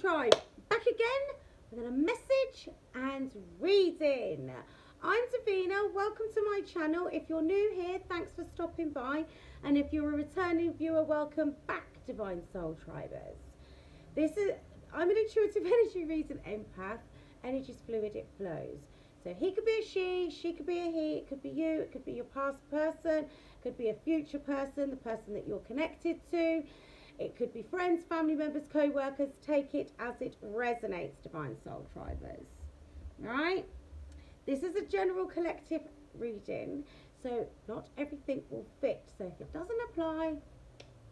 Tribe, back again with a message and reading. I'm Divina, welcome to my channel. If you're new here, thanks for stopping by, and if you're a returning viewer, welcome back, Divine Soul Tribers. I'm an intuitive energy reading empath. Energy's fluid, it flows. So he could be a she could be a he, it could be you, it could be your past person, it could be a future person, the person that you're connected to. It could be friends, family members, co-workers. Take it as it resonates, Divine Soul Tribers. Alright? This is a general collective reading, so not everything will fit. So if it doesn't apply,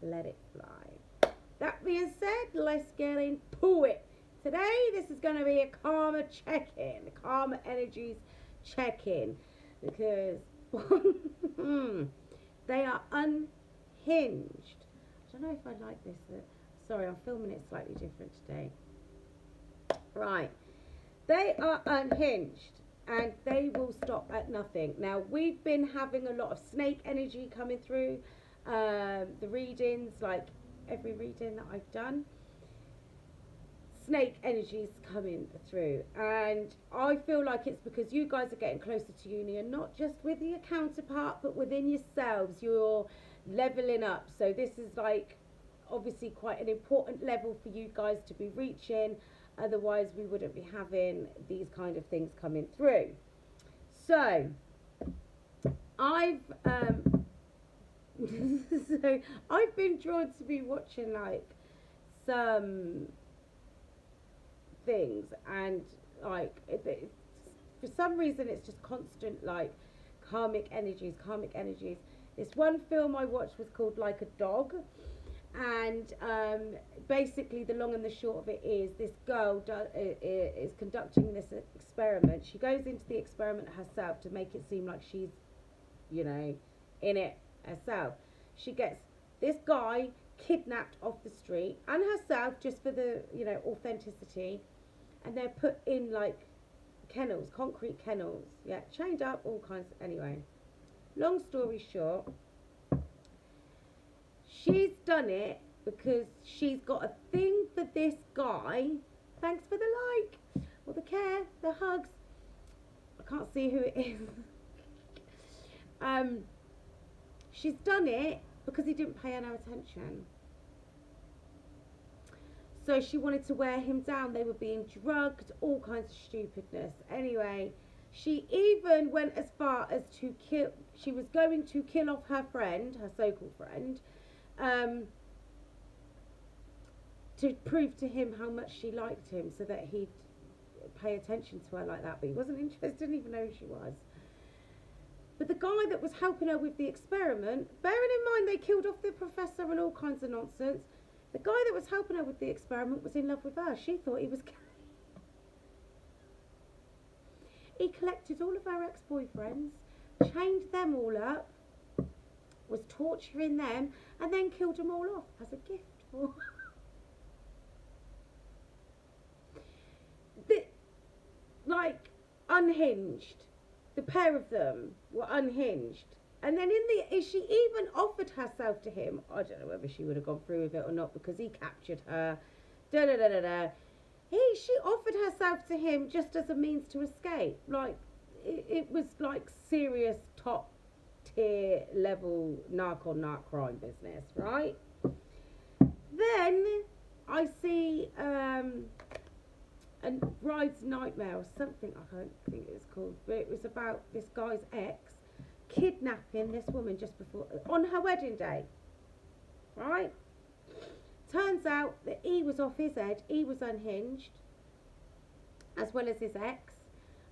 let it fly. That being said, let's get into it. Today, this is going to be a karma check-in, a karma energies check-in, because they are unhinged. I don't know if I like this. Sorry, I'm filming it slightly different today. Right. They are unhinged, and they will stop at nothing. Now, we've been having a lot of snake energy coming through the readings, like every reading that I've done. Snake energies coming through, and I feel like it's because you guys are getting closer to union, not just with your counterpart, but within yourselves. You're leveling up, so this is like obviously quite an important level for you guys to be reaching, otherwise we wouldn't be having these kind of things coming through. So I've I've been drawn to be watching like some things, and like for some reason it's just constant like karmic energies. This one film I watched was called Like a Dog, and basically the long and the short of it is this girl is conducting this experiment. She goes into the experiment herself to make it seem like she's, you know, in it herself. She gets this guy kidnapped off the street and herself, just for the, you know, authenticity, and they're put in like kennels, concrete kennels, yeah, chained up, all kinds. Anyway, long story short, she's done it because she's got a thing for this guy. Thanks for the like, or the care, the hugs. I can't see who it is. She's done it because he didn't pay her no attention. So she wanted to wear him down. They were being drugged, all kinds of stupidness. Anyway, she even went as far as to kill. She was going to kill off her friend, her so-called friend, to prove to him how much she liked him, so that he'd pay attention to her like that. But he wasn't interested, didn't even know who she was. But the guy that was helping her with the experiment, bearing in mind they killed off the professor and all kinds of nonsense, the guy that was helping her with the experiment was in love with her. She thought he was gay. He collected all of her ex-boyfriends, chained them all up, was torturing them, and then killed them all off as a gift for like unhinged. The pair of them were unhinged. And then she even offered herself to him. I don't know whether she would have gone through with it or not, because he captured her. She offered herself to him just as a means to escape. Like, it was like serious top tier level narc on narc crime business, right? Then I see a Bride's Nightmare or something, I don't think it was called, but it was about this guy's ex kidnapping this woman just before, on her wedding day, right? Turns out that he was off his head, he was unhinged, as well as his ex,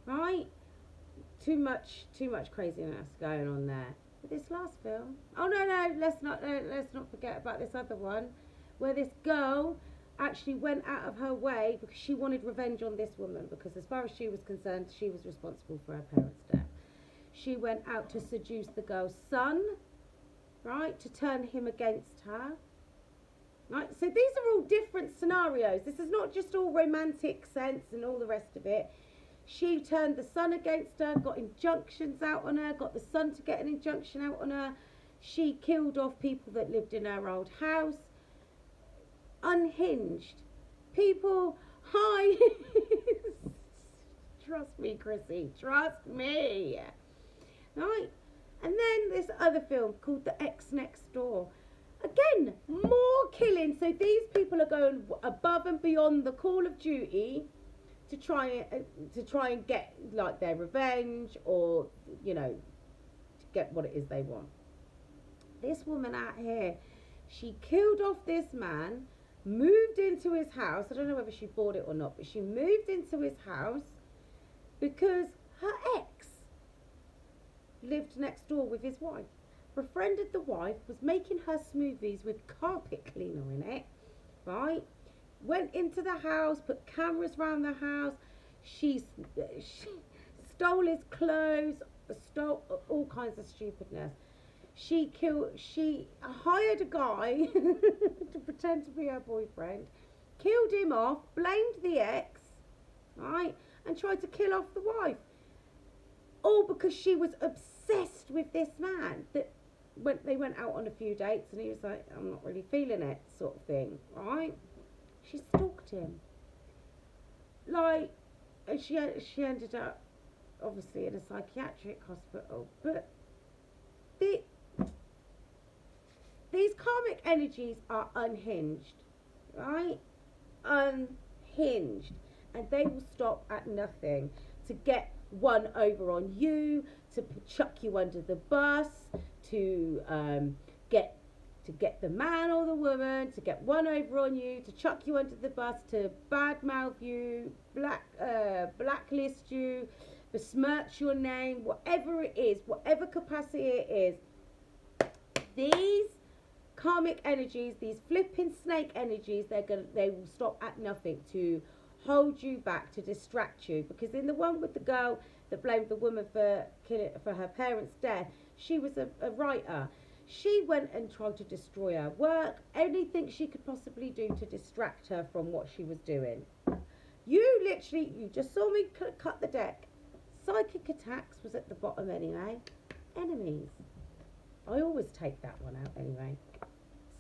right? Too much craziness going on there. But this last film, oh no, let's not forget about this other one, where this girl actually went out of her way because she wanted revenge on this woman, because as far as she was concerned, she was responsible for her parents' death. She went out to seduce the girl's son, right, to turn him against her, right? So these are all different scenarios. This is not just all romantic sense and all the rest of it. She turned the son against her, got injunctions out on her, got the son to get an injunction out on her. She killed off people that lived in her old house. Unhinged. people, hi. Trust me, Chrissy, trust me. Right? And then this other film called The X Next Door. Again, more killing. So these people are going above and beyond the call of duty to try and get like their revenge, or you know, to get what it is they want. This woman out here, she killed off this man, moved into his house. I don't know whether she bought it or not, but she moved into his house because her ex lived next door with his wife. Befriended the wife, was making her smoothies with carpet cleaner in it, right? Went into the house, put cameras around the house. She stole his clothes, stole all kinds of stupidness. She hired a guy to pretend to be her boyfriend, killed him off, blamed the ex, right, and tried to kill off the wife. All because she was obsessed with this man. That when they went out on a few dates and he was like, I'm not really feeling it, sort of thing, right? She stalked him. Like, and she ended up obviously in a psychiatric hospital. But these karmic energies are unhinged, right? Unhinged. And they will stop at nothing to get one over on you, to chuck you under the bus, to get the man or the woman, to get one over on you, to chuck you under the bus, to badmouth you, blacklist you, besmirch your name, whatever it is, whatever capacity it is. These karmic energies, these flipping snake energies, they will stop at nothing to hold you back, to distract you. Because in the one with the girl that blamed the woman for her parents' death, she was a writer. She went and tried to destroy her work, anything she could possibly do to distract her from what she was doing. You just saw me cut the deck. Psychic attacks was at the bottom anyway. Enemies. I always take that one out anyway.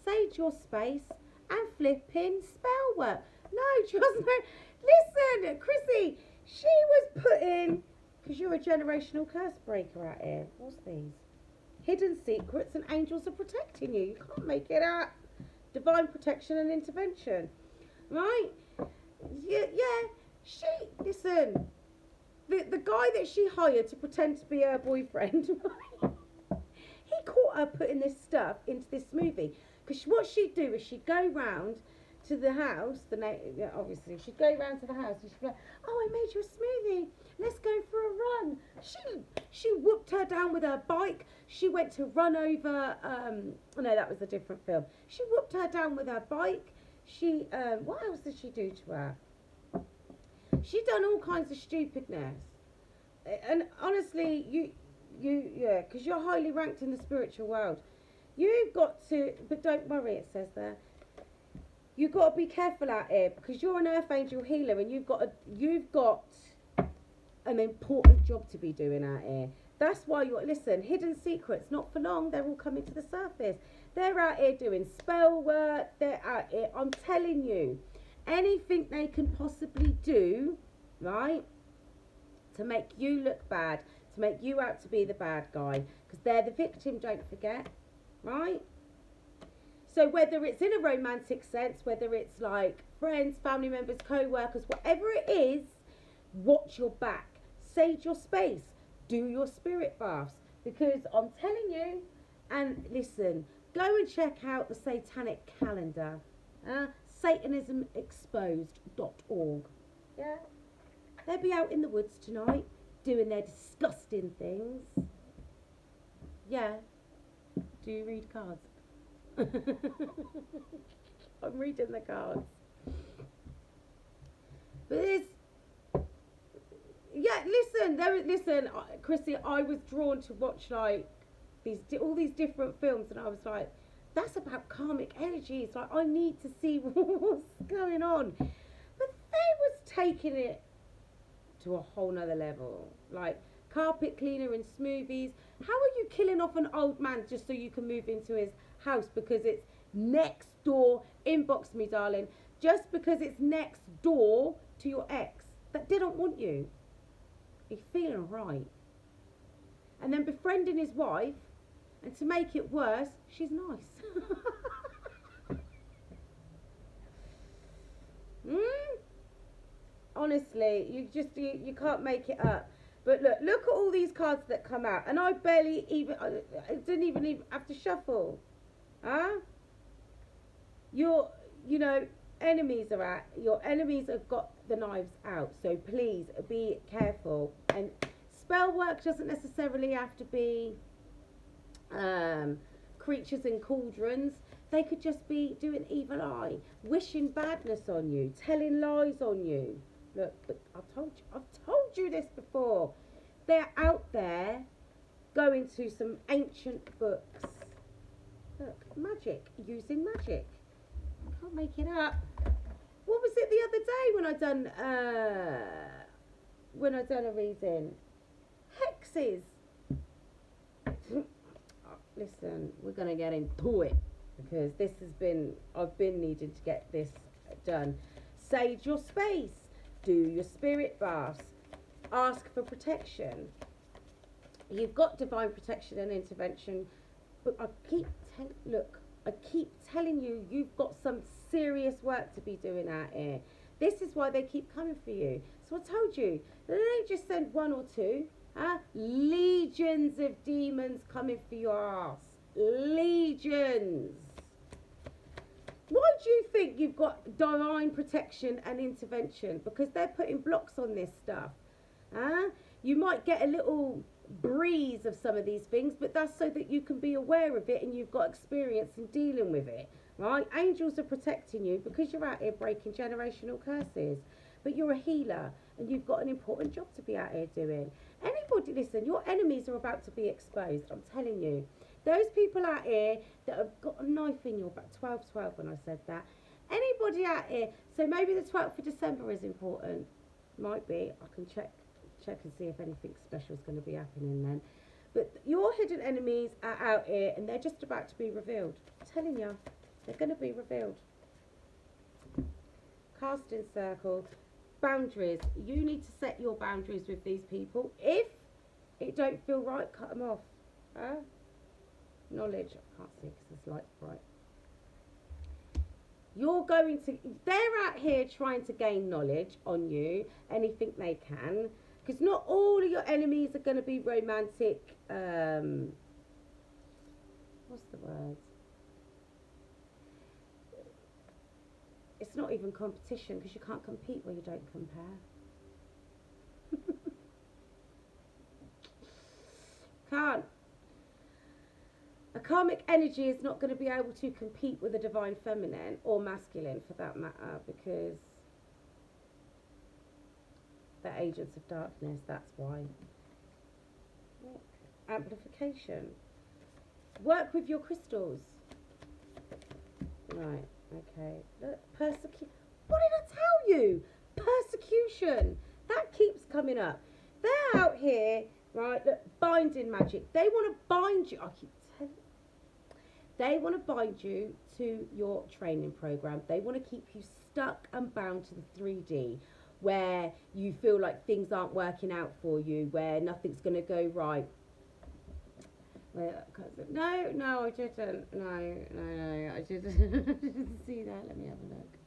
Sage your space and flipping spell work. No, trust me. Listen, Chrissy, she was putting, because you're a generational curse breaker out here. What's these? Hidden secrets and angels are protecting you. You can't make it up. Divine protection and intervention. Right? Yeah. Listen. The guy that she hired to pretend to be her boyfriend, right? He caught her putting this stuff into this smoothie. Because what she'd do is she'd go round to the house, obviously, she'd go round to the house and she'd be like, oh, I made you a smoothie. Let's go for a run. She whooped her down with her bike. She went to run over, no, that was a different film. She whooped her down with her bike. What else did she do to her? She done all kinds of stupidness. And honestly, yeah, because you're highly ranked in the spiritual world. You've got to, but don't worry, it says there. You've got to be careful out here because you're an earth angel healer and you've got an important job to be doing out here. That's why listen, hidden secrets, not for long, they're all coming to the surface. They're out here doing spell work, they're out here, I'm telling you, anything they can possibly do, right, to make you look bad, to make you out to be the bad guy, because they're the victim, don't forget, right? So whether it's in a romantic sense, whether it's like friends, family members, co-workers, whatever it is, watch your back, sage your space, do your spirit baths, because I'm telling you, and listen, go and check out the satanic calendar, satanismexposed.org. Yeah, they'll be out in the woods tonight doing their disgusting things. Yeah, do you read cards? I'm reading the cards. But listen, Chrissy, I was drawn to watch like all these different films, and I was like, that's about karmic energies. Like, I need to see what's going on. But they was taking it to a whole nother level. Like carpet cleaner and smoothies. How are you killing off an old man just so you can move into his house because it's next door? Inbox me, darling. just because it's next door to your ex that didn't want you. He's feeling right. And then befriending his wife, and to make it worse, she's nice. Honestly, you can't make it up. But look at all these cards that come out, and I didn't even have to shuffle. Huh? Your enemies have got the knives out, so please be careful. And spell work doesn't necessarily have to be creatures in cauldrons. They could just be doing evil eye, wishing badness on you, telling lies on you. Look, I've told you this before. They're out there going to some ancient books. Look, magic, using magic. I can't make it up. What was it the other day when I done a reading? Hexes. Listen, we're gonna get into it because I've been needing to get this done. Sage your space. Do your spirit baths. Ask for protection. You've got divine protection and intervention, but I keep telling you, you've got some serious work to be doing out here. This is why they keep coming for you. So I told you, they don't just send one or two. Legions of demons coming for your ass. Legions. Why do you think you've got divine protection and intervention? Because they're putting blocks on this stuff. You might get a little breeze of some of these things, but that's so that you can be aware of it and you've got experience in dealing with it, right? Angels are protecting you because you're out here breaking generational curses. But you're a healer and you've got an important job to be out here doing. Anybody, listen, your enemies are about to be exposed, I'm telling you. Those people out here that have got a knife in your back, 12 when I said that. Anybody out here, so maybe the 12th of December is important. Might be, I can check and see if anything special is going to be happening then. But your hidden enemies are out here and they're just about to be revealed. I'm telling you, they're going to be revealed. Casting circle. Boundaries. You need to set your boundaries with these people. If it don't feel right, cut them off. Knowledge. I can't see because this light's bright. They're out here trying to gain knowledge on you, anything they can, because not all of your enemies are going to be romantic, what's the word? It's not even competition, because you can't compete where you don't compare. Can't. A karmic energy is not going to be able to compete with a divine feminine or masculine for that matter, because they're agents of darkness, that's why. Amplification. Work with your crystals. Right, okay. Look, what did I tell you? Persecution. That keeps coming up. They're out here, right, look, binding magic. They want to bind you. I keep telling you. They want to bind you to your training program. They want to keep you stuck and bound to the 3D, where you feel like things aren't working out for you, where nothing's going to go right. No, I didn't. No, I didn't see that. Let me have a look.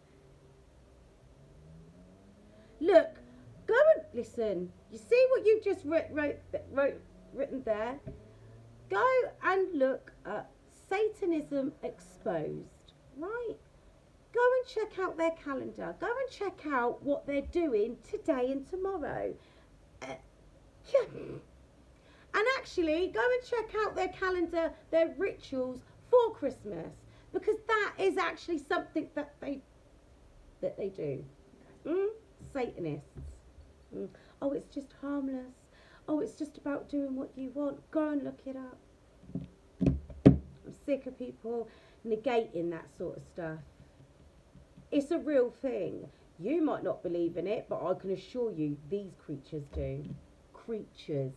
Look, go and listen. You see what you've just written there? Go and look at Satanism Exposed, right? Go and check out their calendar. Go and check out what they're doing today and tomorrow. And actually, go and check out their calendar, their rituals for Christmas, because that is actually something that they do. Satanists. Oh, it's just harmless. Oh, it's just about doing what you want. Go and look it up. I'm sick of people negating that sort of stuff. It's a real thing. You might not believe in it, but I can assure you these creatures do. Creatures.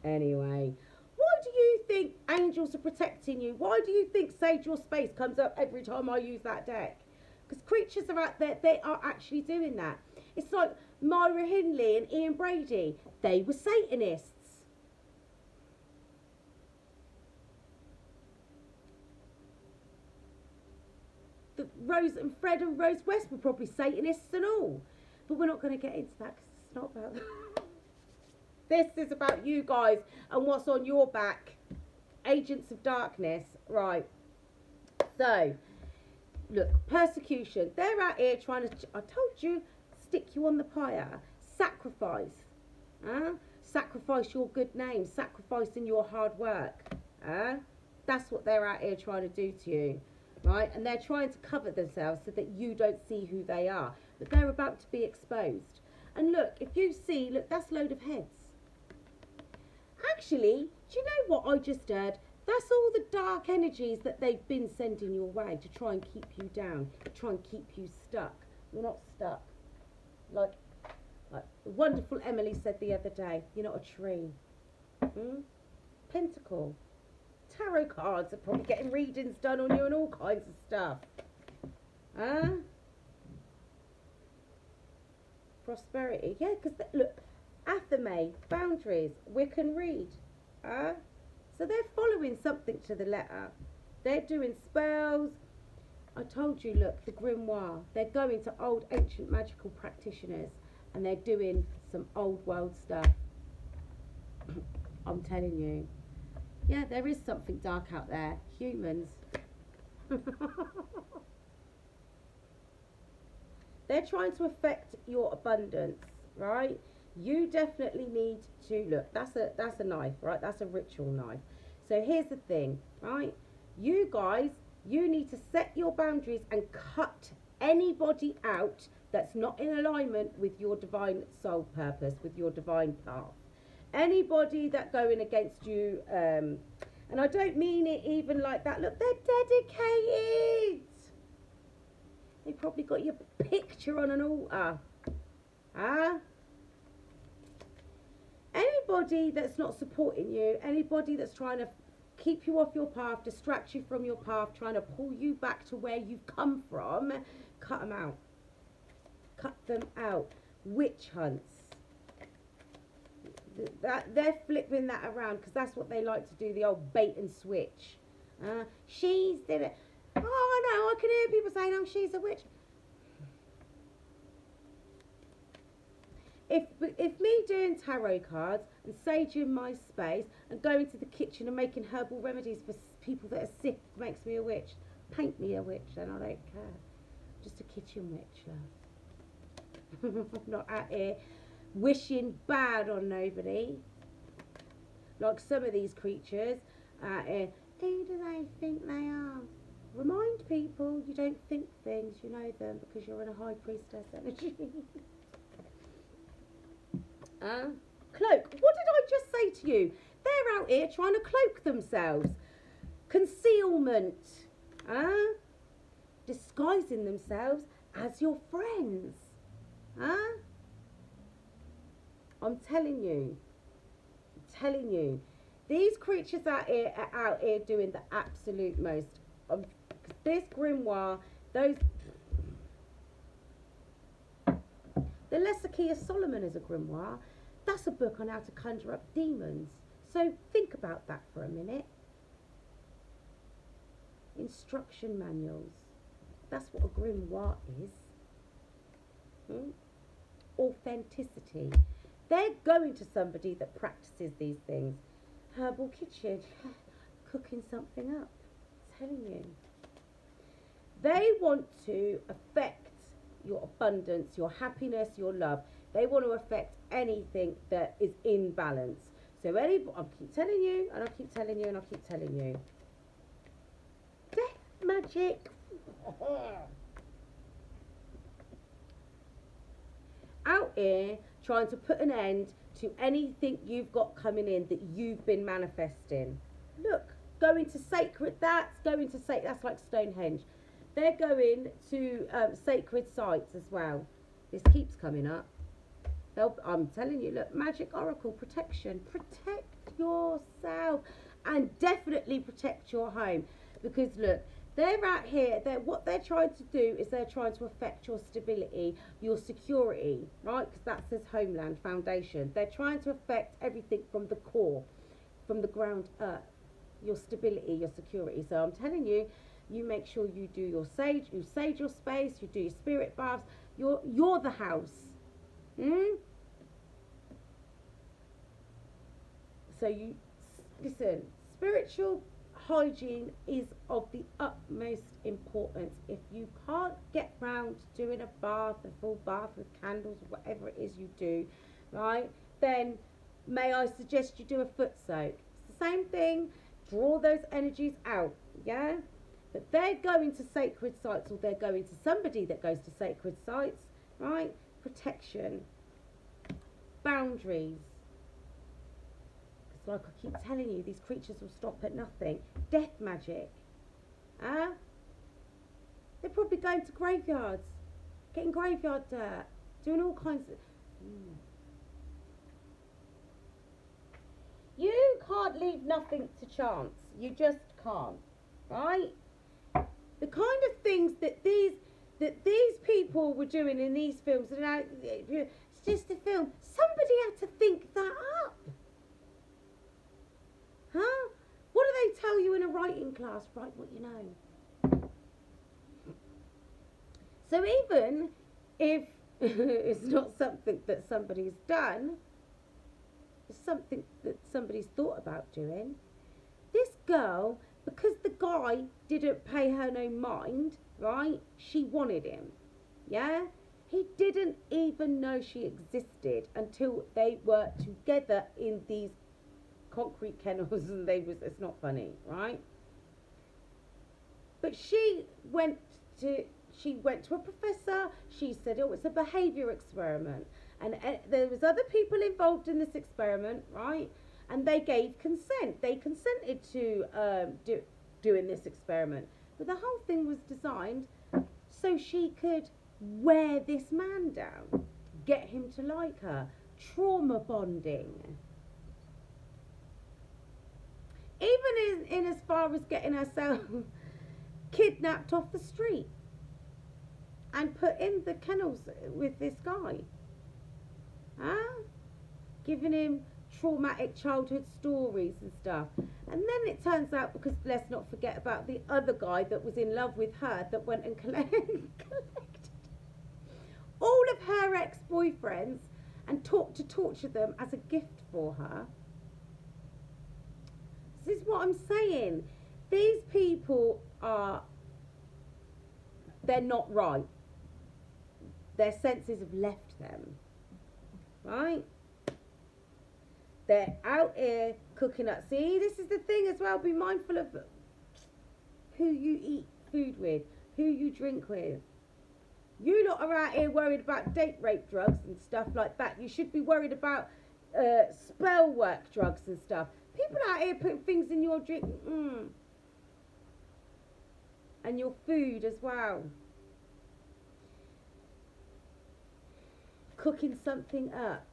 Anyway, why do you think angels are protecting you? Why do you think Sage Your Space comes up every time I use that deck? Because creatures are out there, they are actually doing that. It's like Myra Hindley and Ian Brady. They were Satanists. Rose and Fred and Rose West were probably Satanists and all. But we're not going to get into that because it's not about that. This is about you guys and what's on your back. Agents of darkness. Right. So, look, persecution. They're out here trying to, I told you, stick you on the pyre. Sacrifice. Sacrifice your good name. Sacrificing your hard work. That's what they're out here trying to do to you. Right? And they're trying to cover themselves so that you don't see who they are. But they're about to be exposed. And look, if you see, look, that's a load of heads. Actually, do you know what I just heard? That's all the dark energies that they've been sending your way to try and keep you down, to try and keep you stuck. You're not stuck. Like the wonderful Emily said the other day, you're not a tree. Pentacle. Tarot cards are probably getting readings done on you and all kinds of stuff. Prosperity. Yeah, because look, Athame, boundaries, Wiccan read. So they're following something to the letter. They're doing spells. I told you, look, the grimoire. They're going to old ancient magical practitioners and they're doing some old world stuff. I'm telling you. Yeah, there is something dark out there. Humans. They're trying to affect your abundance, right? You definitely need to, look, that's a knife, right? That's a ritual knife. So here's the thing, right? You guys, you need to set your boundaries and cut anybody out that's not in alignment with your divine soul purpose, with your divine path. Anybody that going against you, and I don't mean it even like that. Look, they're dedicated. They probably got your picture on an altar. Anybody that's not supporting you, anybody that's trying to keep you off your path, distract you from your path, trying to pull you back to where you've come from, cut them out. Cut them out. Witch hunts. They're flipping that around because that's what they like to do, the old bait and switch. She's did it. Oh, I know, I can hear people saying, oh, she's a witch. If me doing tarot cards and saging my space and going to the kitchen and making herbal remedies for people that are sick makes me a witch, paint me a witch, then I don't care. Just a kitchen witch, love. I'm not out here wishing bad on nobody. Like some of these creatures out here. Who do they think they are? Remind people you don't think things, you know them because you're in a high priestess energy. Cloak. What did I just say to you? They're out here trying to cloak themselves. Concealment. Disguising themselves as your friends. I'm telling you. These creatures out here are out here doing the absolute most. This grimoire, those... The Lesser Key of Solomon is a grimoire. That's a book on how to conjure up demons. So think about that for a minute. Instruction manuals. That's what a grimoire is. Authenticity. They're going to somebody that practices these things. Herbal kitchen. Cooking something up. I'm telling you. They want to affect your abundance, your happiness, your love. They want to affect anything that is in balance. So I keep telling you, and I keep telling you, and I keep telling you. Death magic. Out here trying to put an end to anything you've got coming in that you've been manifesting. Look, going to sacred, that's like Stonehenge. They're going to sacred sites as well. This keeps coming up. I'm telling you, look, magic oracle, protection. Protect yourself and definitely protect your home. Because, look, They're out here, what they're trying to do is they're trying to affect your stability, your security, right? Because that says homeland, foundation. They're trying to affect everything from the core, from the ground up, your stability, your security. So I'm telling you, you make sure you do your sage, you sage your space, you do your spirit baths. You're the house. So you listen, spiritual hygiene is of the utmost importance. If you can't get round to doing a bath, a full bath with candles, whatever it is you do, right, then may I suggest you do a foot soak. It's the same thing. Draw those energies out, yeah? But they're going to sacred sites, or they're going to somebody that goes to sacred sites, right? Protection, boundaries. It's like I keep telling you, these creatures will stop at nothing. Death magic. They're probably going to graveyards, getting graveyard dirt, doing all kinds of... You can't leave nothing to chance. You just can't, right? The kind of things that these people were doing in these films, and it's just a film. Somebody had to think that up. Huh? What do they tell you in a writing class? Write what you know. So even if it's not something that somebody's done, it's something that somebody's thought about doing. This girl, because the guy didn't pay her no mind, right? She wanted him, yeah? He didn't even know she existed until they were together in these concrete kennels, and it's not funny, right? But she went to a professor. She said, oh, it's a behaviour experiment, and there was other people involved in this experiment, right? And they gave consent. They consented to doing this experiment, but the whole thing was designed so she could wear this man down, get him to like her. Trauma bonding. Even in as far as getting herself kidnapped off the street and put in the kennels with this guy. Giving him traumatic childhood stories and stuff. And then it turns out, because let's not forget about the other guy that was in love with her, that went and collected all of her ex-boyfriends and taught to torture them as a gift for her. This is what I'm saying. These people they're not right. Their senses have left them, right? They're out here cooking up. See, this is the thing as well. Be mindful of who you eat food with, who you drink with. You lot are out here worried about date rape drugs and stuff like that. You should be worried about spell work drugs and stuff. People out here putting things in your drink and your food as well. Cooking something up.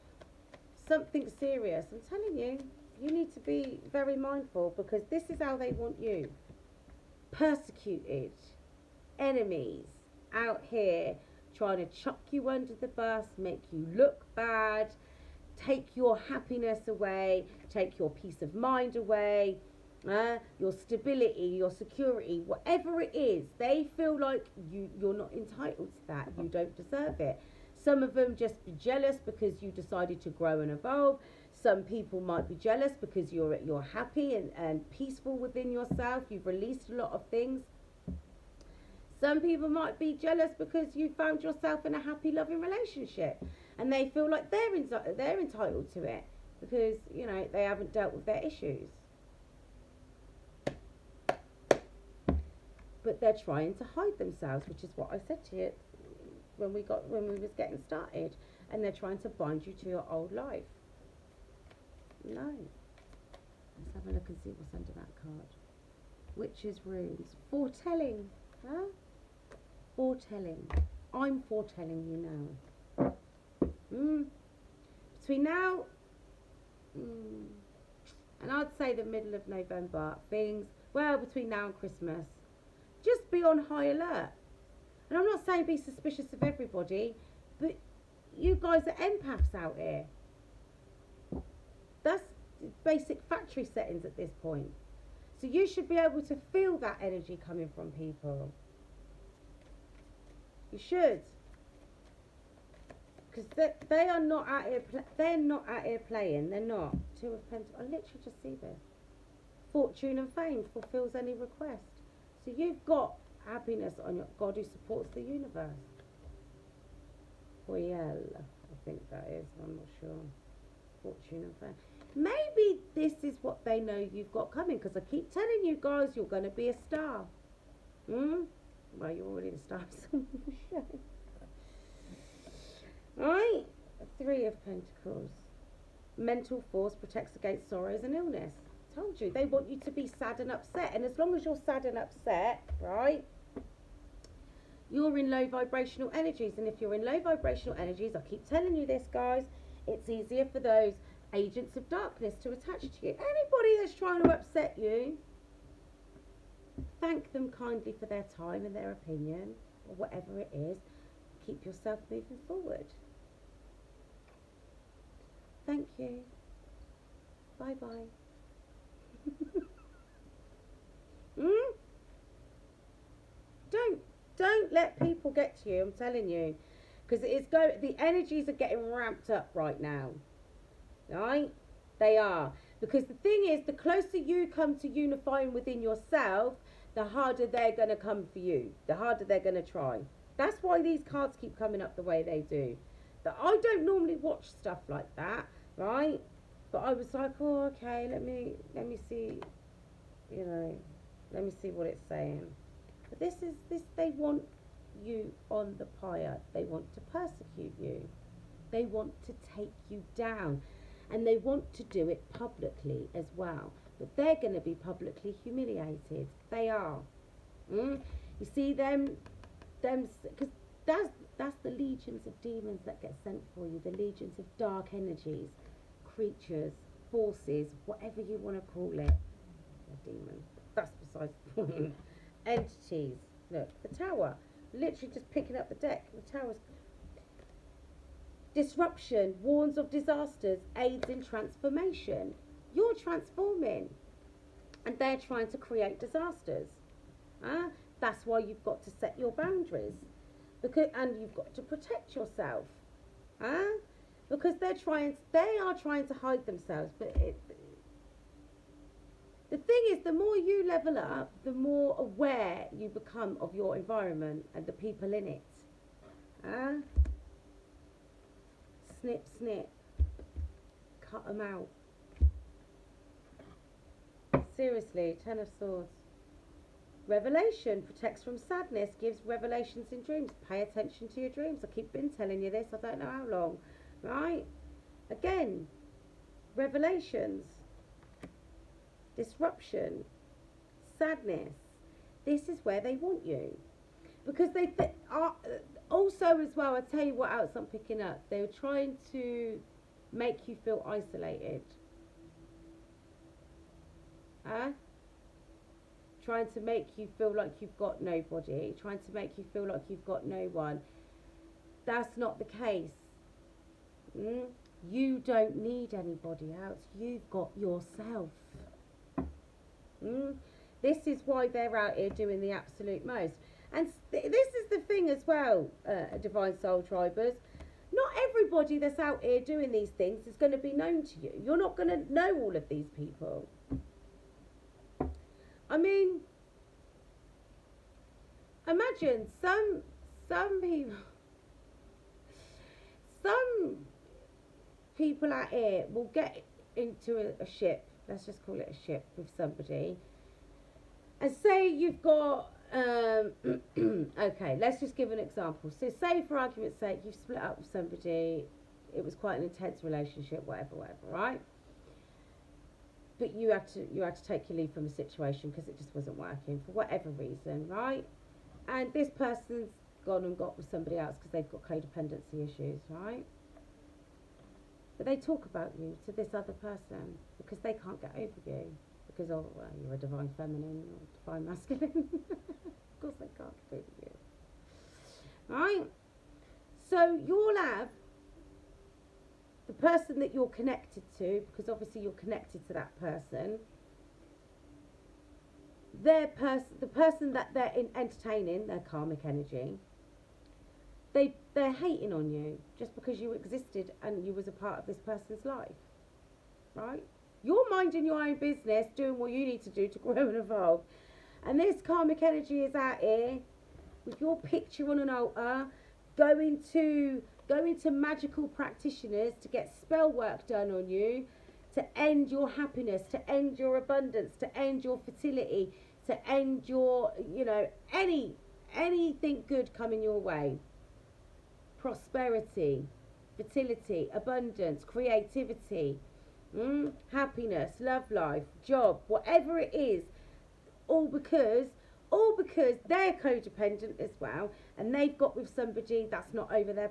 Something serious. I'm telling you, you need to be very mindful, because this is how they want you. Persecuted. Enemies out here trying to chuck you under the bus, make you look bad, take your happiness away, take your peace of mind away, your stability, your security, whatever it is. They feel like you're not entitled to that. You don't deserve it. Some of them just be jealous because you decided to grow and evolve. Some people might be jealous because you're happy and peaceful within yourself. You've released a lot of things. Some people might be jealous because you found yourself in a happy, loving relationship, and they feel like they're entitled to it because, you know, they haven't dealt with their issues. But they're trying to hide themselves, which is what I said to you when we was getting started, and they're trying to bind you to your old life. No. Let's have a look and see what's under that card. Witch's runes. Foretelling. Huh? Foretelling. I'm foretelling you now. Between now and I'd say the middle of November, between now and Christmas, just just be on high alert. And I'm not saying be suspicious of everybody, but you guys are empaths out here. That's basic factory settings at this point. So you should be able to feel that energy coming from people. You should. Because they are not out here, they're not out here playing. They're not. Two of Pentacles. I literally just see this. Fortune and fame fulfills any request. So you've got happiness on your God who supports the universe. Well, I think that is. I'm not sure. Fortune and fame. Maybe this is what they know you've got coming, because I keep telling you guys you're going to be a star. Well, you're already the star of some show. Right? Three of Pentacles. Mental force protects against sorrows and illness. Told you, they want you to be sad and upset. And as long as you're sad and upset, right, you're in low vibrational energies. And if you're in low vibrational energies, I keep telling you this, guys, it's easier for those agents of darkness to attach to you. Anybody that's trying to upset you, thank them kindly for their time and their opinion, or whatever it is. Keep yourself moving forward. Thank you. Bye-bye. Don't let people get to you, I'm telling you. Because the energies are getting ramped up right now. Right? They are. Because the thing is, the closer you come to unifying within yourself, the harder they're going to come for you. The harder they're going to try. That's why these cards keep coming up the way they do. That I don't normally watch stuff like that, right? But I was like, oh, okay, let me see, let me see what it's saying. But this, they want you on the pyre. They want to persecute you. They want to take you down. And they want to do it publicly as well. But they're going to be publicly humiliated. They are. You see them, because that's the legions of demons that get sent for you. The legions of dark energies, creatures, forces, whatever you want to call it. A demon. That's besides the point. Entities. Look, the Tower. Literally just picking up the deck. The Tower's... Disruption, warns of disasters, aids in transformation. You're transforming. And they're trying to create disasters. That's why you've got to set your boundaries. And you've got to protect yourself. Because they are trying to hide themselves. But the thing is, the more you level up, the more aware you become of your environment and the people in it. Snip, snip. Cut them out. Seriously, Ten of Swords. Revelation protects from sadness, gives revelations in dreams. Pay attention to your dreams. I keep been telling you this, I don't know how long. Right? Again, revelations. Disruption. Sadness. This is where they want you. Because they are... Also, as well, I'll tell you what else I'm picking up. They're trying to make you feel isolated. Trying to make you feel like you've got nobody. Trying to make you feel like you've got no one. That's not the case. You don't need anybody else. You've got yourself. This is why they're out here doing the absolute most. And this is the thing as well, Divine Soul Tribers. Not everybody that's out here doing these things is going to be known to you. You're not going to know all of these people. I mean, imagine some people out here will get into a ship. Let's just call it a ship with somebody. And say you've got... okay, let's just give an example. So say, for argument's sake, you've split up with somebody, it was quite an intense relationship, whatever, right? But you had to take your leave from the situation because it just wasn't working for whatever reason, right? And this person's gone and got with somebody else because they've got codependency issues, right? But they talk about you to this other person because they can't get over you. Because, oh, well, you're a divine feminine or divine masculine. Of course they can't do you. Right? So you'll have the person that you're connected to, because obviously you're connected to that person. The person that they're entertaining, their karmic energy, they're hating on you just because you existed and you was a part of this person's life. Right? You're minding your own business, doing what you need to do to grow and evolve. And this karmic energy is out here with your picture on an altar, going to magical practitioners to get spell work done on you, to end your happiness, to end your abundance, to end your fertility, to end your, anything good coming your way. Prosperity, fertility, abundance, creativity, happiness, love life, job, whatever it is, all because they're codependent as well, and they've got with somebody that's not over their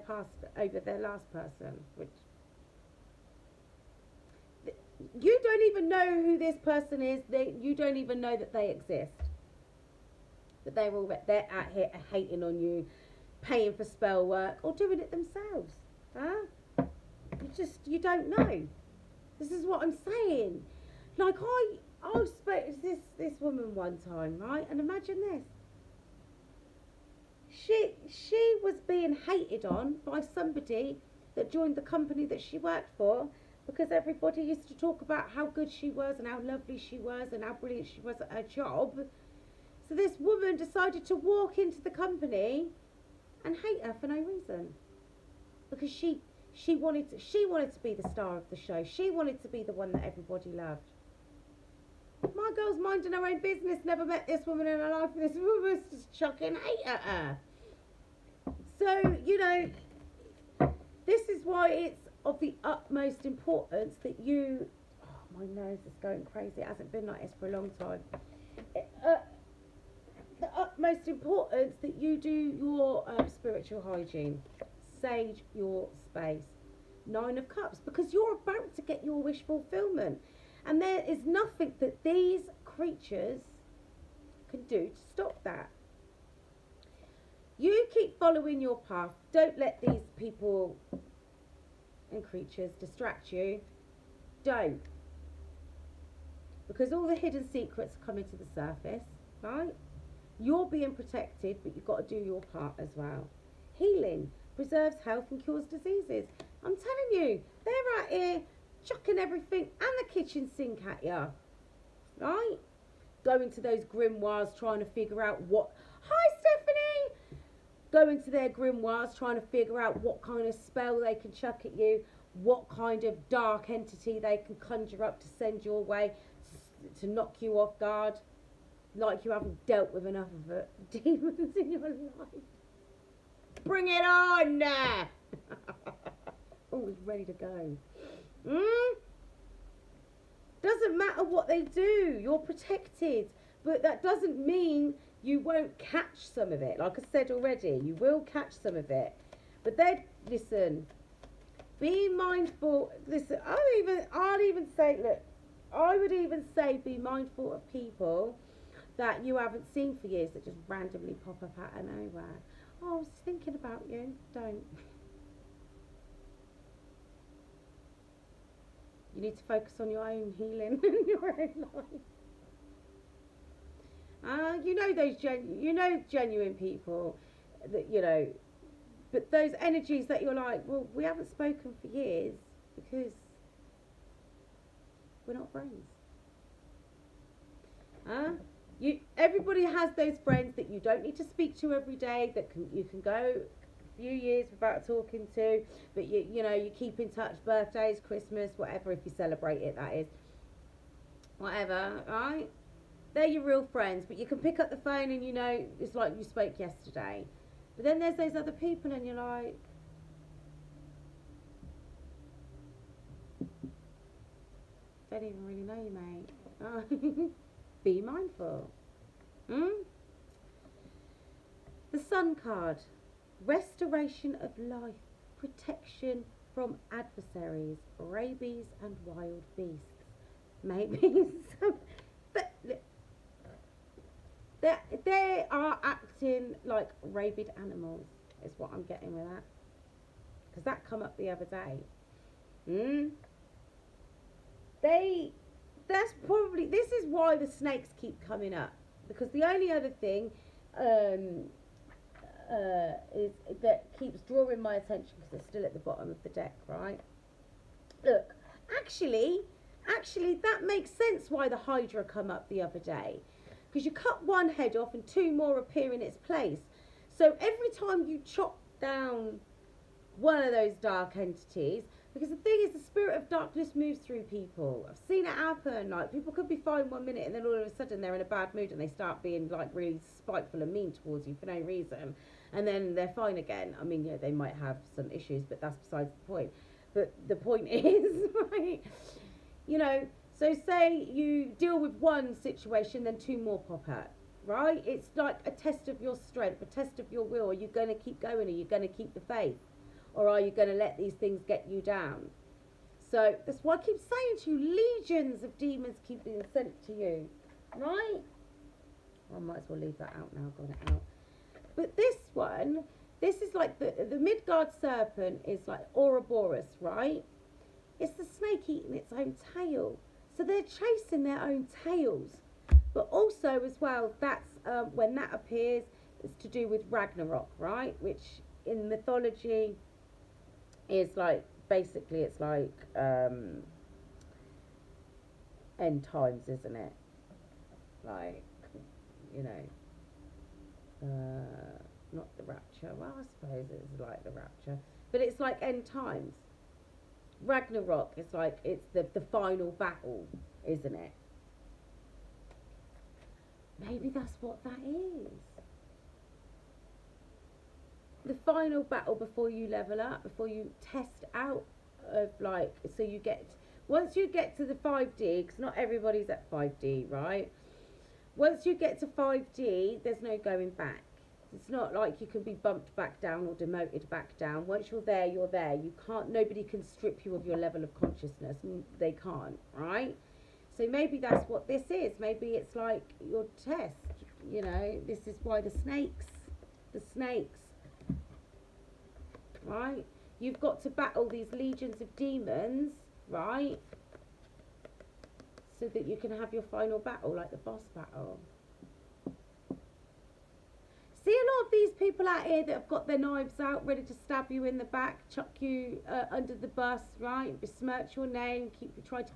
last person, which you don't even know who this person is. You don't even know that they exist, but they're out here hating on you, paying for spell work, or doing it themselves. You don't know. This is what I'm saying. Like I spoke to this woman one time, right? And imagine this. She was being hated on by somebody that joined the company that she worked for, because everybody used to talk about how good she was and how lovely she was and how brilliant she was at her job. So this woman decided to walk into the company and hate her for no reason, because she wanted to be the star of the show. She wanted to be the one that everybody loved. My girl's minding her own business, never met this woman in her life, and this woman's just chucking hate at her. So, this is why it's of the utmost importance that you... Oh, my nose is going crazy. It hasn't been like this for a long time. The utmost importance that you do your spiritual hygiene. Sage your space. 9 of Cups, because you're about to get your wish fulfillment. And there is nothing that these creatures can do to stop that. You keep following your path. Don't let these people and creatures distract you. Don't. Because all the hidden secrets are coming to the surface, right? You're being protected, but you've got to do your part as well. Healing preserves health and cures diseases. I'm telling you, they're out here chucking everything and the kitchen sink at you, right? Going to those grimoires trying to figure out what... Hi, Stephanie! Going to their grimoires trying to figure out what kind of spell they can chuck at you, what kind of dark entity they can conjure up to send your way to knock you off guard, like you haven't dealt with enough of it. Demons in your life. Bring it on! Oh, he's ready to go. Doesn't matter what they do, you're protected, but that doesn't mean you won't catch some of it. Like I said already, you will catch some of it, but then listen, be mindful. Listen, I'll even say, look, I would even say be mindful of people that you haven't seen for years that just randomly pop up out of nowhere. Oh, I was thinking about you. Don't. You need to focus on your own healing in your own life. Genuine people that, but those energies that you're like, well, we haven't spoken for years because we're not friends. Everybody has those friends that you don't need to speak to every day, that you can go a few years without talking to, but you keep in touch, birthdays, Christmas, whatever, if you celebrate it, that is. Whatever, right? They're your real friends, but you can pick up the phone and it's like you spoke yesterday. But then there's those other people and you're like, don't even really know you, mate. Be mindful. The Sun card. Restoration of life. Protection from adversaries, rabies and wild beasts. Maybe some... But They are acting like rabid animals, is what I'm getting with that. Because that come up the other day. They, that's probably, this is why the snakes keep coming up. Because the only other thing is that keeps drawing my attention, because it's still at the bottom of the deck, right? Look, actually, that makes sense why the Hydra come up the other day. Because you cut one head off and two more appear in its place. So every time you chop down one of those dark entities, because the thing is, the spirit of darkness moves through people. I've seen it happen. Like, people could be fine 1 minute and then all of a sudden they're in a bad mood and they start being like really spiteful and mean towards you for no reason, and then they're fine again. I mean, yeah, they might have some issues, but that's besides the point. But the point is, right, you know, so say you deal with one situation, then two more pop out, right? It's like a test of your strength, a test of your will. Are you going to keep going? Are you going to keep the faith? Or are you going to let these things get you down? So that's why I keep saying to you, legions of demons keep being sent to you, right? I might as well leave that out now, got it out. But this one, this is like the Midgard serpent is like Ouroboros, right? It's the snake eating its own tail. So they're chasing their own tails. But also as well, that's when that appears, it's to do with Ragnarok, right? Which in mythology is like, basically it's like end times, isn't it? Like, you know, not the rapture. Well, I suppose it's like the rapture, but it's like end times. Ragnarok is like, it's the final battle, isn't it? Maybe that's what that is. The final battle before you level up, before you test out of like, so you get, once you get to the 5D, because not everybody's at 5D, right? Once you get to 5D, there's no going back. It's not like you can be bumped back down or demoted back down. Once you're there, you're there. You can't, nobody can strip you of your level of consciousness. They can't, right? So maybe that's what this is. Maybe it's like your test, you know. This is why the snakes, right? You've got to battle these legions of demons, right? So that you can have your final battle, like the boss battle. See a lot of these people out here that have got their knives out, ready to stab you in the back, chuck you under the bus, right? Besmirch your name, keep you trying to...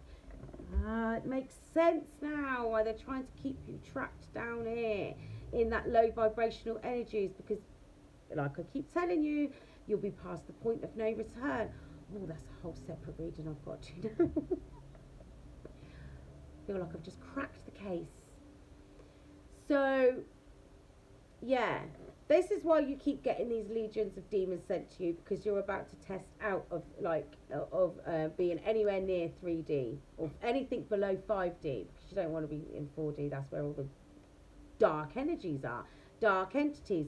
it makes sense now why they're trying to keep you trapped down here in that low vibrational energies, because, like I keep telling you, you'll be past the point of no return. Oh, that's a whole separate reading I've got to do. I feel like I've just cracked the case. So, yeah, this is why you keep getting these legions of demons sent to you, because you're about to test out of being anywhere near 3D or anything below 5D, because you don't want to be in 4D. That's where all the dark energies are, dark entities.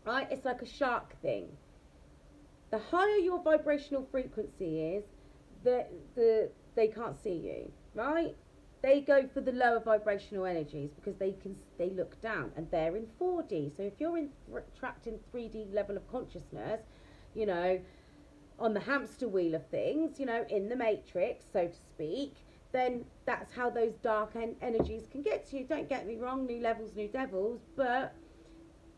Right, it's like a shark thing. The higher your vibrational frequency is, they can't see you, right? They go for the lower vibrational energies because they look down, and they're in 4D. So if you're trapped in 3D level of consciousness, you know, on the hamster wheel of things, you know, in the matrix, so to speak, then that's how those dark energies can get to you. Don't get me wrong, new levels, new devils, but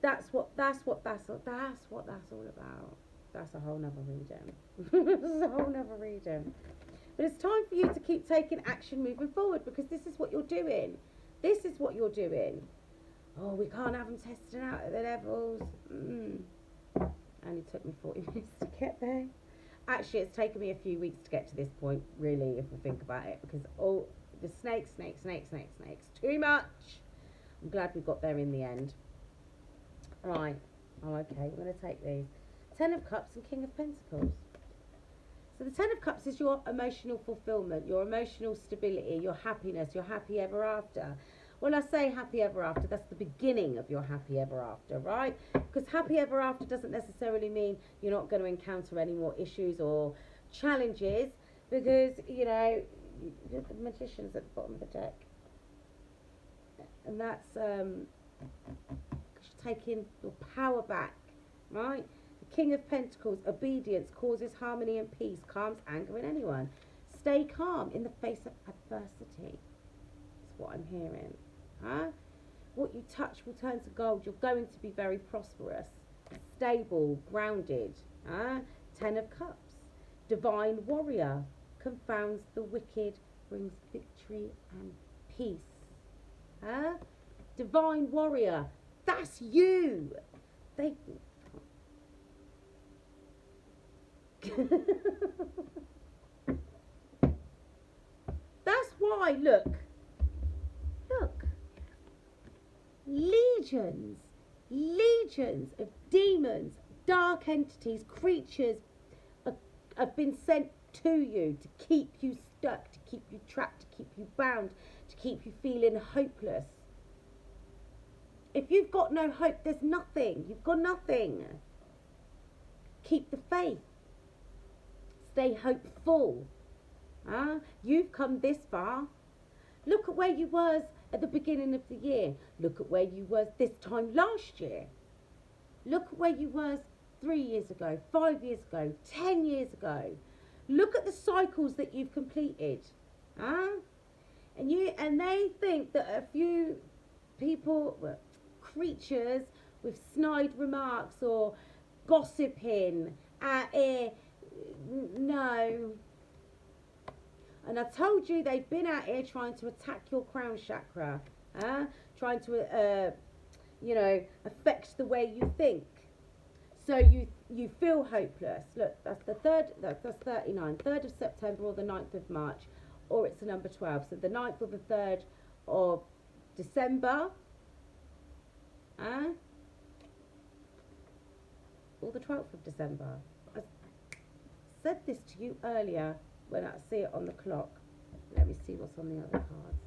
that's what that's all about. That's a whole nother reading. That's a whole nother reading. But it's time for you to keep taking action moving forward, because this is what you're doing. This is what you're doing. Oh, we can't have them testing out at the levels. Only took me 40 minutes to get there. Actually, it's taken me a few weeks to get to this point, really, if we think about it, because all the snakes, too much. I'm glad we got there in the end. Right. Oh, okay, we're going to take these. 10 of Cups and King of Pentacles. So the 10 of Cups is your emotional fulfillment, your emotional stability, your happiness, your happy ever after. When I say happy ever after, that's the beginning of your happy ever after, right? Because happy ever after doesn't necessarily mean you're not going to encounter any more issues or challenges, because, you know, the Magician's at the bottom of the deck. and that's taking your power back, right? The King of Pentacles, obedience causes harmony and peace, calms anger in anyone. Stay calm in the face of adversity. That's what I'm hearing. Huh? What you touch will turn to gold. You're going to be very prosperous, stable, grounded. Huh? 10 of Cups. Divine warrior confounds the wicked, brings victory and peace. Huh? Divine warrior, that's you. They that's why, look, legions of demons, dark entities, creatures have been sent to you to keep you stuck, to keep you trapped, to keep you bound, to keep you feeling hopeless. If you've got no hope, there's nothing. You've got nothing. Keep the faith. Stay hopeful. You've come this far. Look at where you was at the beginning of the year. Look at where you was this time last year. Look at where you was 3 years ago, 5 years ago, 10 years ago. Look at the cycles that you've completed. And they think that a few people, creatures with snide remarks or gossiping, no. And I told you they've been out here trying to attack your crown chakra, trying to, affect the way you think. So you feel hopeless. Look, that's the third, that's 39, 3rd of September or the 9th of March, or it's the number 12. So the 9th or the 3rd of December, or the 12th of December. I said this to you earlier when I see it on the clock. Let me see what's on the other cards.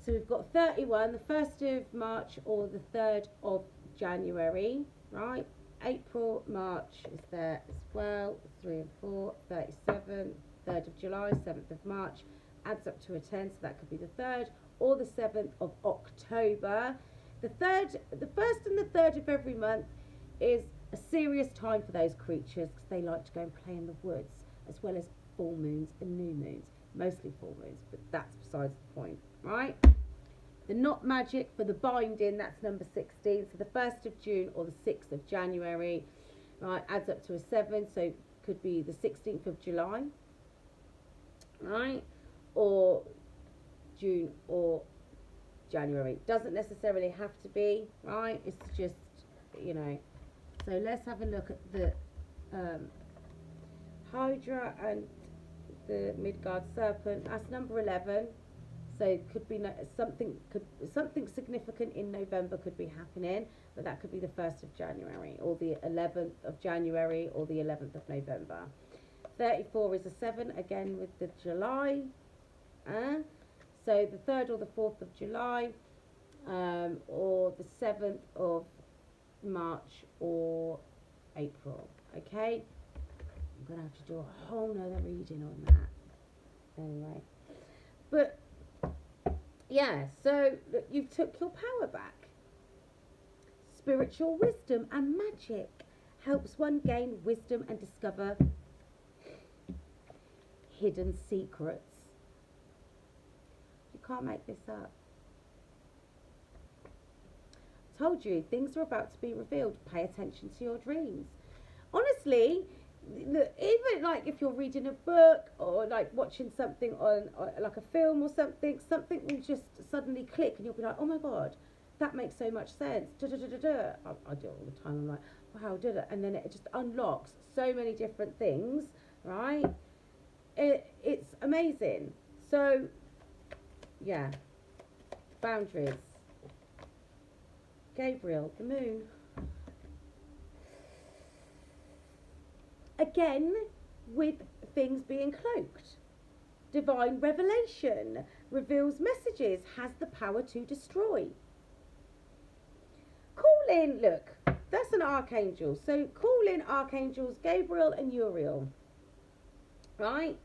So we've got 31, the 1st of March or the 3rd of January, right? April, March is there as well. 3 and 4, 37, 3rd of July, 7th of March, adds up to a 10, so that could be the 3rd or the 7th of October. The 1st and the 3rd of every month is a serious time for those creatures because they like to go and play in the woods, as well as full moons and new moons, mostly full moons, but that's besides the point, right? The knot magic for the binding, that's number 16, so the 1st of June or the 6th of January, right, adds up to a 7, so could be the 16th of July, right, or June or January. Doesn't necessarily have to be, right, it's just, so let's have a look at the Hydra and the Midgard Serpent. That's number 11. So it could be something significant in November could be happening, but that could be the 1st of January or the 11th of January or the 11th of November. 34 is a 7 again with the July. So the 3rd or the 4th of July, or the 7th of March or April. Okay, I'm gonna have to do a whole nother reading on that anyway, but yeah, so look, you took your power back. Spiritual wisdom and magic helps one gain wisdom and discover hidden secrets. You can't make this up. Told you, things are about to be revealed. Pay attention to your dreams. Honestly, even like if you're reading a book or like watching something on like a film or something will just suddenly click and you'll be like, oh my god, that makes so much sense. I do it all the time. I'm like, wow, did it? And then it just unlocks so many different things, right? It's amazing. So yeah, boundaries. Gabriel, the moon. Again, with things being cloaked. Divine revelation reveals messages, has the power to destroy. Call in, look, that's an archangel. So call in archangels Gabriel and Uriel. Right?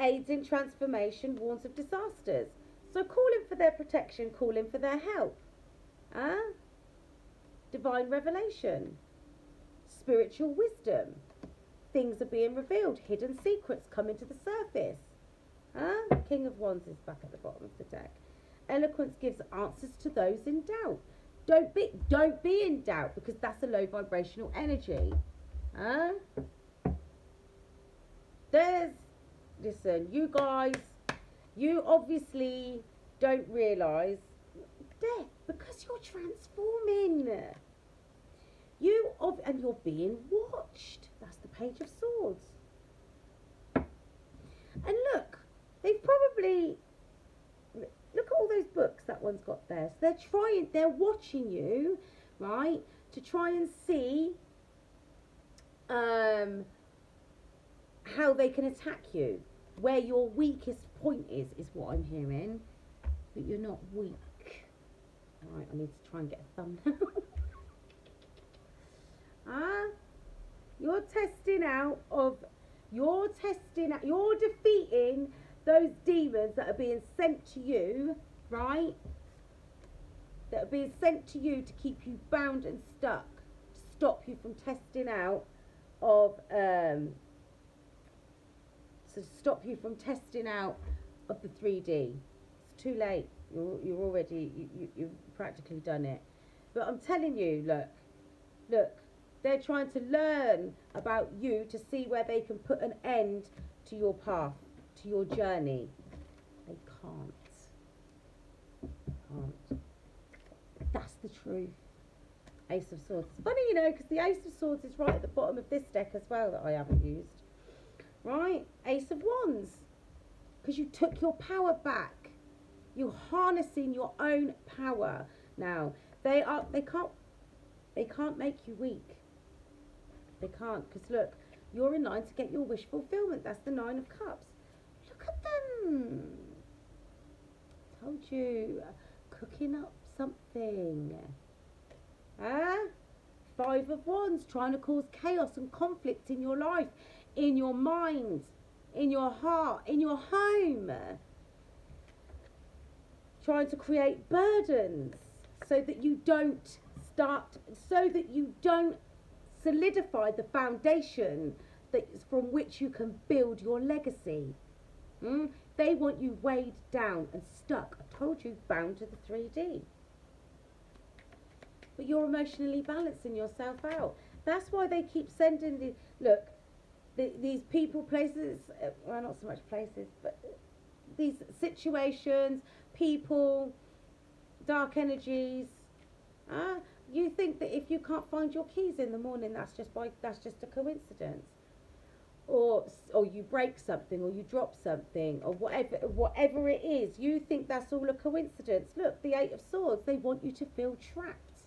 Aids in transformation, warns of disasters. So calling for their protection, calling for their help. Divine revelation, spiritual wisdom. Things are being revealed. Hidden secrets coming to the surface. King of Wands is back at the bottom of the deck. Eloquence gives answers to those in doubt. Don't be in doubt, because that's a low vibrational energy. Listen, you guys, you obviously don't realise death, because you're transforming. And you're being watched. That's the Page of Swords. And look, look at all those books that one's got there. So they're watching you, right, to try and see how they can attack you. Where your weakest point is what I'm hearing. But you're not weak. Alright, I need to try and get a thumbnail. You're defeating those demons that are being sent to you, right? That are being sent to you to keep you bound and stuck, to stop you from testing out of the 3D. It's too late. You're already you've practically done it. But I'm telling you, look, they're trying to learn about you to see where they can put an end to your path, to your journey. They can't. That's the truth. Ace of Swords. It's funny, because the Ace of Swords is right at the bottom of this deck as well that I haven't used. Right? Ace of Wands. Because you took your power back. You're harnessing your own power. Now, they can't make you weak. They can't, because look, you're in line to get your wish fulfillment. That's the 9 of Cups. Look at them. Told you, cooking up something. 5 of Wands, trying to cause chaos and conflict in your life, in your mind, in your heart, in your home. Trying to create burdens so that you don't solidify the foundation from which you can build your legacy. They want you weighed down and stuck. I told you, bound to the 3D. But you're emotionally balancing yourself out. That's why they keep sending these people, places, well, not so much places, but these situations, people, dark energies. You think that if you can't find your keys in the morning, that's just a coincidence, or you break something, or you drop something, or whatever it is. You think that's all a coincidence. Look, the 8 of Swords. They want you to feel trapped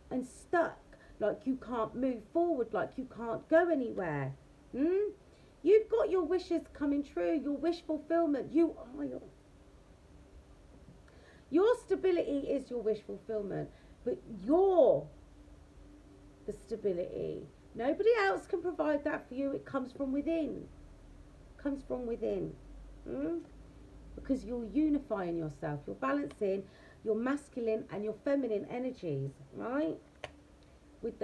and stuck, like you can't move forward, like you can't go anywhere. You've got your wishes coming true, your wish fulfillment. Your stability is your wish fulfillment. But you're the stability. Nobody else can provide that for you. It comes from within. Because you're unifying yourself. You're balancing your masculine and your feminine energies, right? With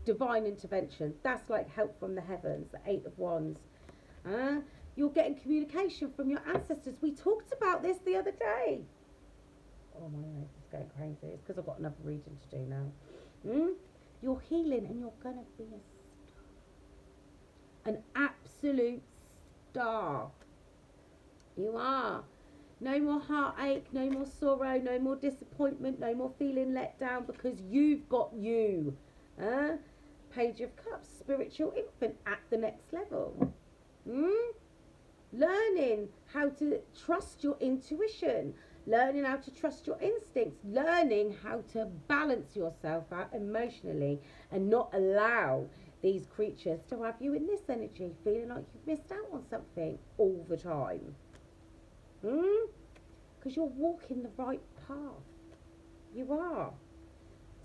divine intervention. That's like help from the heavens, the 8 of Wands. You're getting communication from your ancestors. We talked about this the other day. Oh my nose is going crazy. It's because I've got another reading to do now. You're healing, and you're going to be a star. An absolute star. You are. No more heartache, no more sorrow, no more disappointment, no more feeling let down, because you've got you. Page of Cups, spiritual infant at the next level. Learning how to trust your intuition. Learning how to trust your instincts, learning how to balance yourself out emotionally and not allow these creatures to have you in this energy, feeling like you've missed out on something all the time. Because you're walking the right path. You are.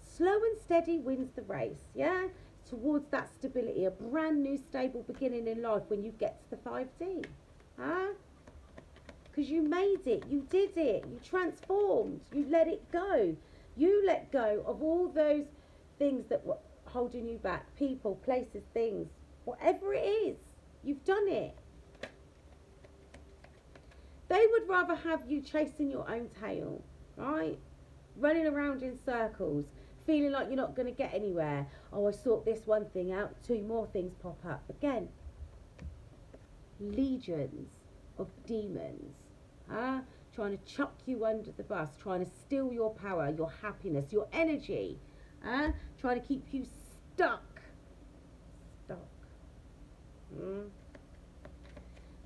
Slow and steady wins the race, yeah? Towards that stability, a brand new stable beginning in life when you get to the 5D. Because because you made it, you did it, you transformed, you let it go. You let go of all those things that were holding you back, people, places, things, whatever it is, you've done it. They would rather have you chasing your own tail, right? Running around in circles, feeling like you're not going to get anywhere. Oh, I sort this one thing out, 2 more things pop up. Again, legions of demons, trying to chuck you under the bus, trying to steal your power, your happiness, your energy, trying to keep you stuck.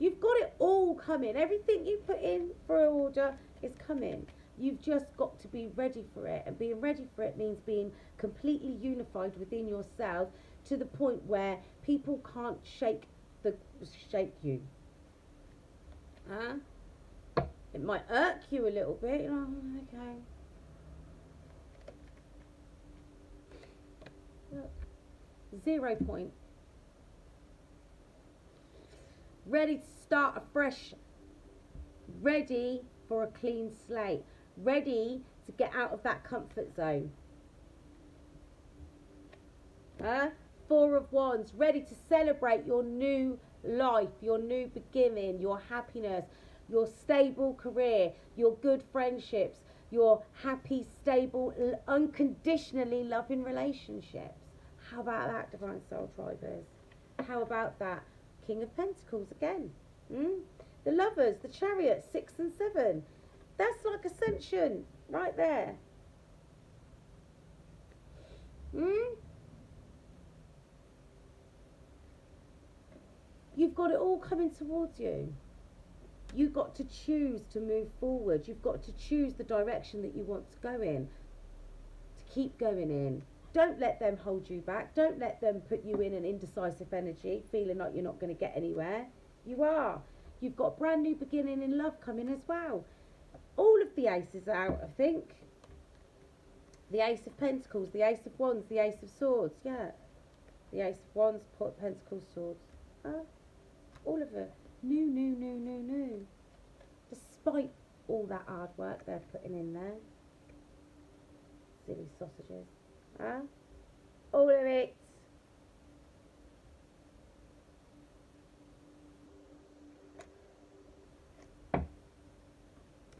You've got it all coming. Everything you put in for order is coming. You've just got to be ready for it. And being ready for it means being completely unified within yourself to the point where people can't shake you. It might irk you a little bit. Oh, okay. Look. 0 point. Ready to start afresh. Ready for a clean slate. Ready to get out of that comfort zone. 4 of Wands. Ready to celebrate your new life, your new beginning, your happiness, your stable career, your good friendships, your happy, stable, unconditionally loving relationships. How about that, Divine Soul Tribers? How about that? King of Pentacles again. The Lovers, the Chariot, 6 and 7. That's like ascension right there. You've got it all coming towards you. You've got to choose to move forward. You've got to choose the direction that you want to go in, to keep going in. Don't let them hold you back. Don't let them put you in an indecisive energy, feeling like you're not going to get anywhere. You are. You've got a brand new beginning in love coming as well. All of the aces out, I think. The Ace of Pentacles, the Ace of Wands, the Ace of Swords. Yeah. The Ace of Wands, Pentacles, Swords. All of it. New. Despite all that hard work they're putting in there. Silly sausages. All of it.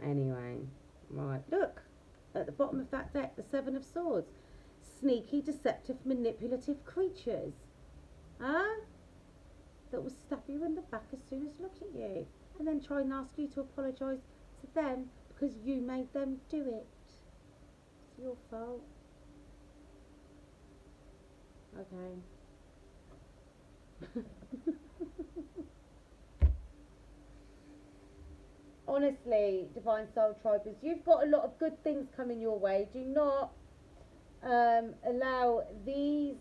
Anyway, right, look at the bottom of that deck, the 7 of Swords. Sneaky, deceptive, manipulative creatures. That will stab you in the back as soon as look at you, and then try and ask you to apologise to them because you made them do it. It's your fault. Okay. Honestly, Divine Soul Tribers, you've got a lot of good things coming your way. Do not allow these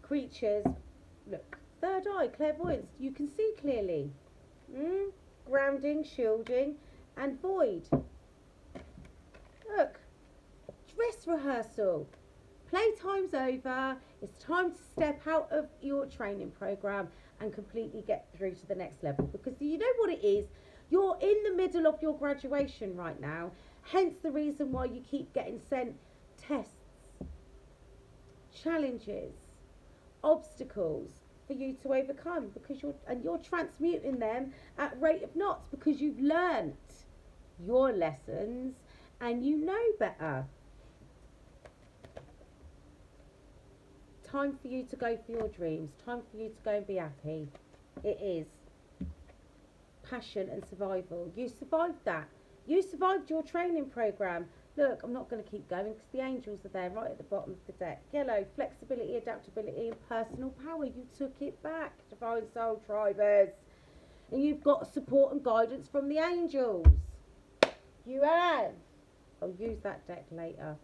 creatures, look, third eye, clairvoyance, you can see clearly. Grounding, shielding, and void. Look, dress rehearsal. Playtime's over. It's time to step out of your training program and completely get through to the next level, because you know what it is, you're in the middle of your graduation right now, hence the reason why you keep getting sent tests, challenges, obstacles for you to overcome, because you're transmuting them at rate of knots, because you've learnt your lessons and you know better. Time for you to go for your dreams. Time for you to go and be happy. It is. Passion and survival. You survived that. You survived your training program. Look, I'm not going to keep going because the angels are there right at the bottom of the deck. Yellow, flexibility, adaptability and personal power. You took it back, Divine Soul Tribers. And you've got support and guidance from the angels. You have. I'll use that deck later.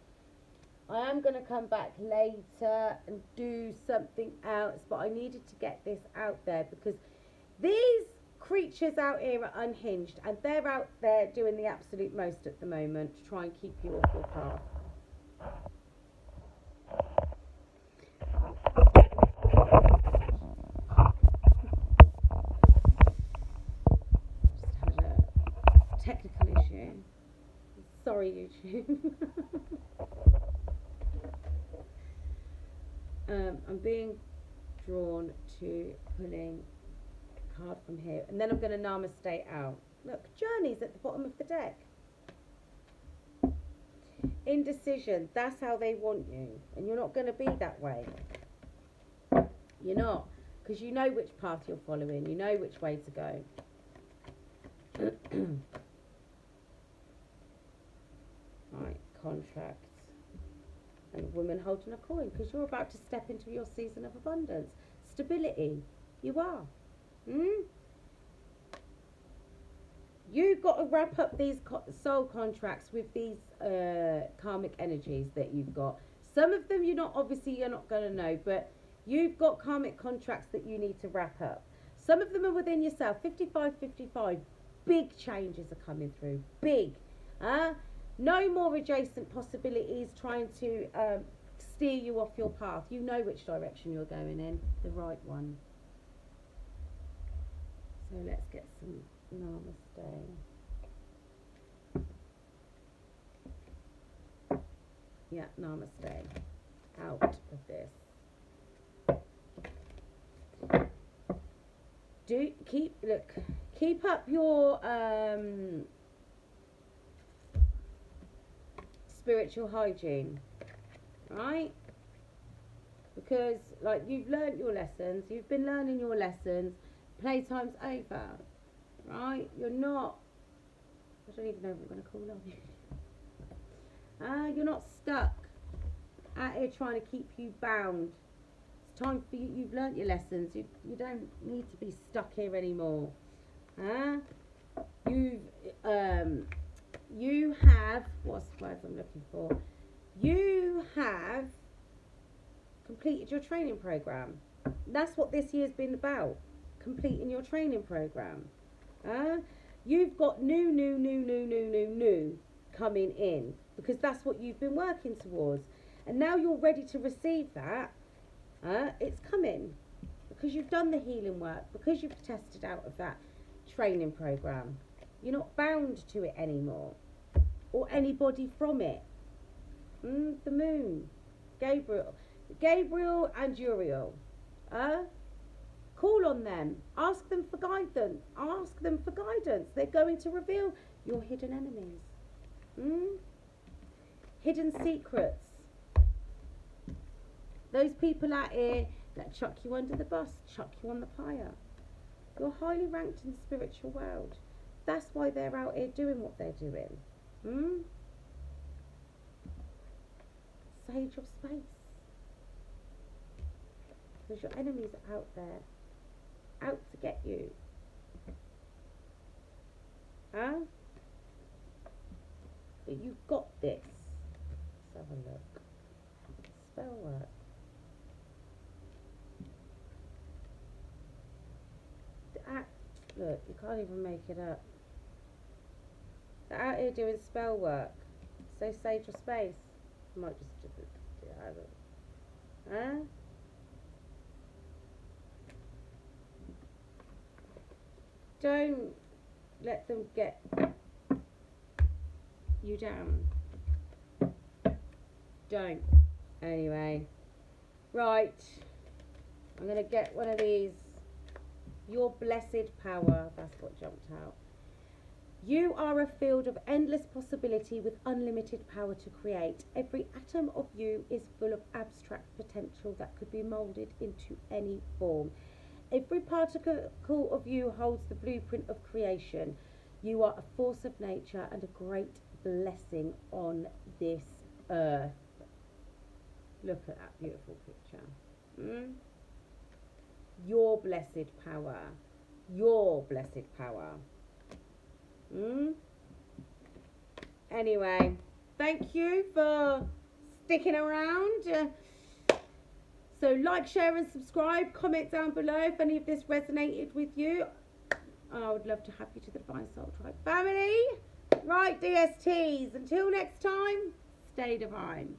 I am going to come back later and do something else, but I needed to get this out there because these creatures out here are unhinged and they're out there doing the absolute most at the moment to try and keep you off your path. Sorry, YouTube. I'm being drawn to pulling a card from here, and then I'm going to namaste out. Look, journeys at the bottom of the deck. Indecision, that's how they want you, and you're not going to be that way. You're not, because you know which path you're following, you know which way to go. Right, contracts. And a woman holding a coin, because you're about to step into your season of abundance. Stability, you are. You've got to wrap up these soul contracts with these karmic energies that you've got. Some of them you're not going to know, but you've got karmic contracts that you need to wrap up. Some of them are within yourself. 55-55, big changes are coming through. Big. No more adjacent possibilities trying to steer you off your path. You know which direction you're going in, the right one. So let's get some namaste. Yeah, namaste. Out of this. Keep up your spiritual hygiene, right? Because like you've learnt your lessons, you've been learning your lessons. Playtime's over, right? You're not, I don't even know what I'm going to call on you. You're not stuck out here trying to keep you bound. It's time for you, you've learnt your lessons. You don't need to be stuck here anymore. You have, what's the words I'm looking for? You have completed your training program. That's what this year's been about. Completing your training program. You've got new coming in, because that's what you've been working towards, and now you're ready to receive that. It's coming because you've done the healing work, because you've tested out of that training program. You're not bound to it anymore, or anybody from it. The moon, Gabriel and Uriel. Call on them. Ask them for guidance. They're going to reveal your hidden enemies. Hidden secrets. Those people out here that chuck you under the bus, chuck you on the pyre. You're highly ranked in the spiritual world. That's why they're out here doing what they're doing. Sage your space. Because your enemies are out there. Out to get you. But you've got this. Let's have a look. Spell work. Look, you can't even make it up. They're out here doing spell work. So sage your space. I might just do it. Don't let them get you down. Don't. Anyway. Right. I'm going to get one of these. Your blessed power. That's what jumped out. You are a field of endless possibility with unlimited power to create. Every atom of you is full of abstract potential that could be moulded into any form. Every particle of you holds the blueprint of creation. You are a force of nature and a great blessing on this earth. Look at that beautiful picture. Your blessed power. Your blessed power. Anyway, thank you for sticking around. So like, share and subscribe. Comment down below if any of this resonated with you. I would love to have you to the Divine Soul Tribe family. Right, DSTs. Until next time, stay divine.